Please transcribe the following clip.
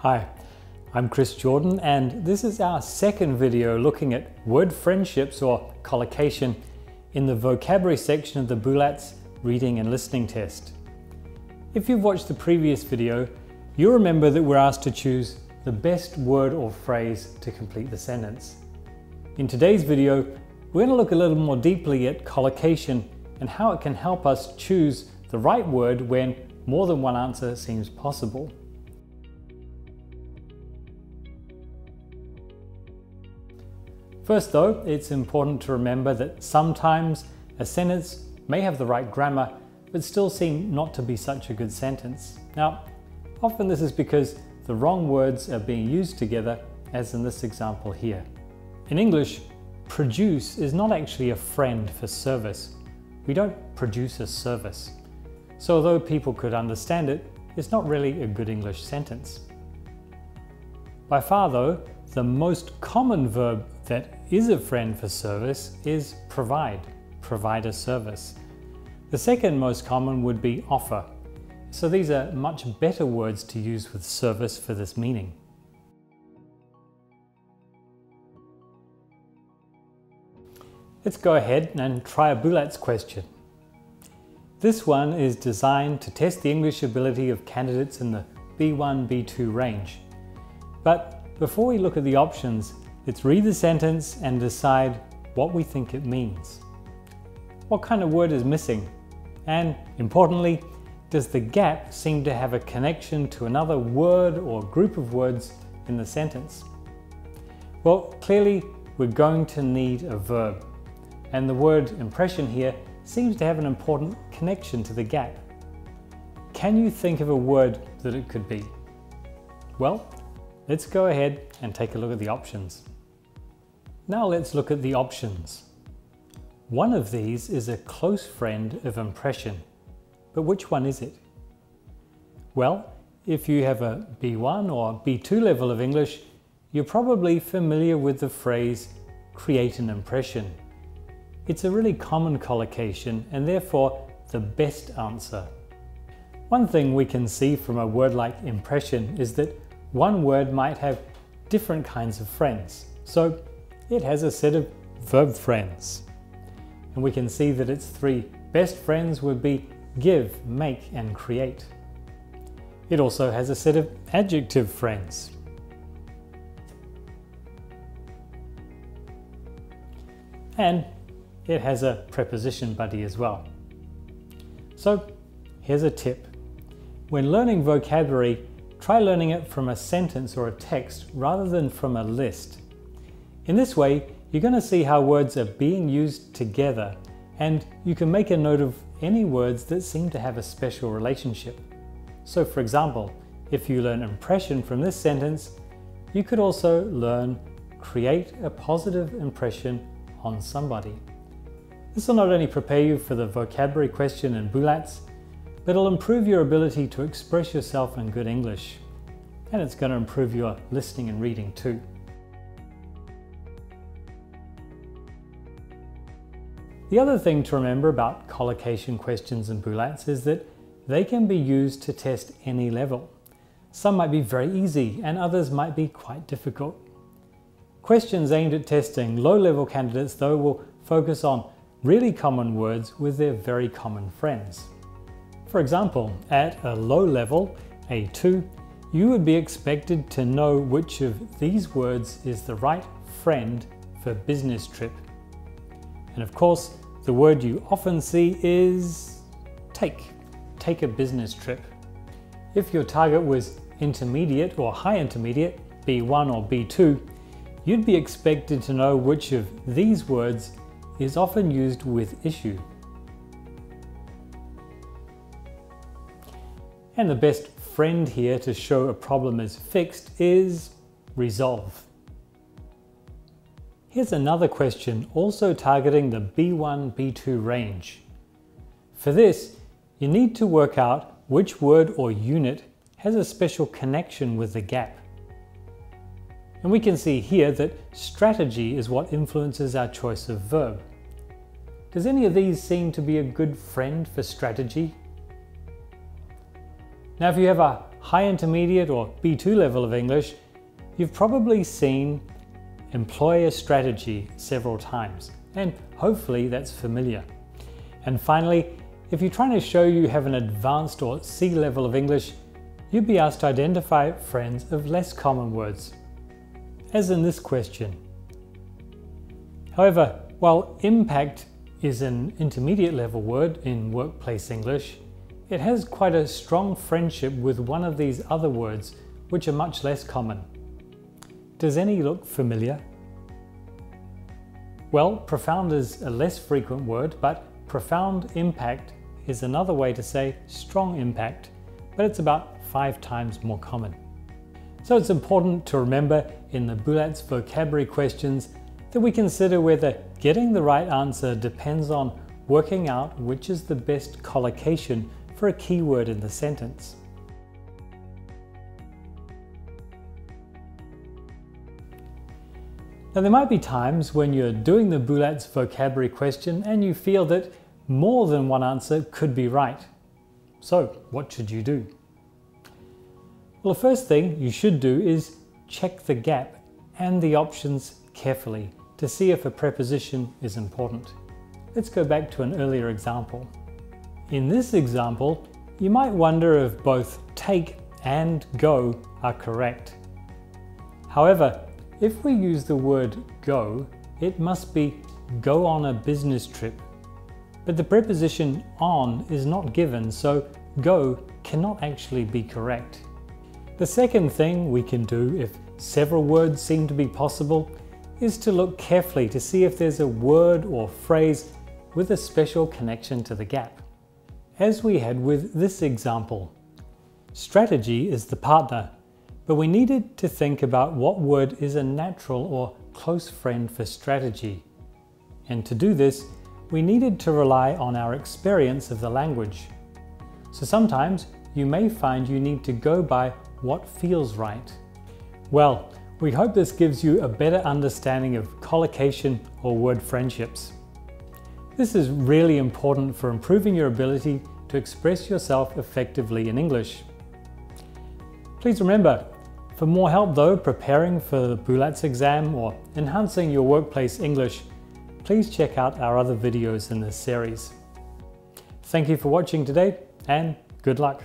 Hi, I'm Chris Jordan, and this is our second video looking at word friendships or collocation in the vocabulary section of the BULATS reading and listening test. If you've watched the previous video, you'll remember that we're asked to choose the best word or phrase to complete the sentence. In today's video, we're going to look a little more deeply at collocation and how it can help us choose the right word when more than one answer seems possible. First though, it's important to remember that sometimes a sentence may have the right grammar but still seem not to be such a good sentence. Now, often this is because the wrong words are being used together, as in this example here. In English, produce is not actually a friend for service. We don't produce a service. So although people could understand it, it's not really a good English sentence. By far though, the most common verb that is a friend for service is provide a service. The second most common would be offer. So these are much better words to use with service for this meaning. Let's go ahead and try a BULATS question. This one is designed to test the English ability of candidates in the B1, B2 range. But before we look at the options, let's read the sentence and decide what we think it means. What kind of word is missing? And importantly, does the gap seem to have a connection to another word or group of words in the sentence? Well, clearly we're going to need a verb. And the word impression here seems to have an important connection to the gap. Can you think of a word that it could be? Well, let's go ahead and take a look at the options. Now let's look at the options. One of these is a close friend of impression, but which one is it? Well, if you have a B1 or B2 level of English, you're probably familiar with the phrase create an impression. It's a really common collocation and therefore the best answer. One thing we can see from a word like impression is that one word might have different kinds of friends. So it has a set of verb friends. And we can see that its three best friends would be give, make, and create. It also has a set of adjective friends. And it has a preposition buddy as well. So here's a tip. When learning vocabulary, try learning it from a sentence or a text rather than from a list. In this way, you're going to see how words are being used together, and you can make a note of any words that seem to have a special relationship. So for example, if you learn impression from this sentence, you could also learn create a positive impression on somebody. This will not only prepare you for the vocabulary question in BULATS, but it'll improve your ability to express yourself in good English. And it's going to improve your listening and reading too. The other thing to remember about collocation questions in BULATS is that they can be used to test any level. Some might be very easy and others might be quite difficult. Questions aimed at testing low-level candidates though will focus on really common words with their very common friends. For example, at a low level, A2, you would be expected to know which of these words is the right friend for business trip. And of course, the word you often see is take a business trip. If your target was intermediate or high intermediate, B1 or B2, you'd be expected to know which of these words is often used with issue. And the best friend here to show a problem is fixed is resolve. Here's another question also targeting the B1, B2 range. For this, you need to work out which word or unit has a special connection with the gap. And we can see here that strategy is what influences our choice of verb. Does any of these seem to be a good friend for strategy? Now, if you have a high intermediate or B2 level of English, you've probably seen employer strategy several times, and hopefully that's familiar. And finally, if you're trying to show you have an advanced or C level of English, you'd be asked to identify friends of less common words, as in this question. However, while impact is an intermediate level word in workplace English, it has quite a strong friendship with one of these other words, which are much less common. Does any look familiar? Well, profound is a less frequent word, but profound impact is another way to say strong impact, but it's about 5 times more common. So it's important to remember in the BULATS vocabulary questions that we consider whether getting the right answer depends on working out which is the best collocation for a keyword in the sentence. Now, there might be times when you're doing the BULATS vocabulary question and you feel that more than one answer could be right. So, what should you do? Well, the first thing you should do is check the gap and the options carefully to see if a preposition is important. Let's go back to an earlier example. In this example, you might wonder if both take and go are correct. However, if we use the word go, it must be go on a business trip. But the preposition on is not given, so go cannot actually be correct. The second thing we can do if several words seem to be possible is to look carefully to see if there's a word or phrase with a special connection to the gap. As we had with this example, strategy is the partner, but we needed to think about what word is a natural or close friend for strategy. And to do this, we needed to rely on our experience of the language. So sometimes you may find you need to go by what feels right. Well, we hope this gives you a better understanding of collocation or word friendships. This is really important for improving your ability to express yourself effectively in English. Please remember, for more help though preparing for the BULATS exam or enhancing your workplace English, please check out our other videos in this series. Thank you for watching today and good luck.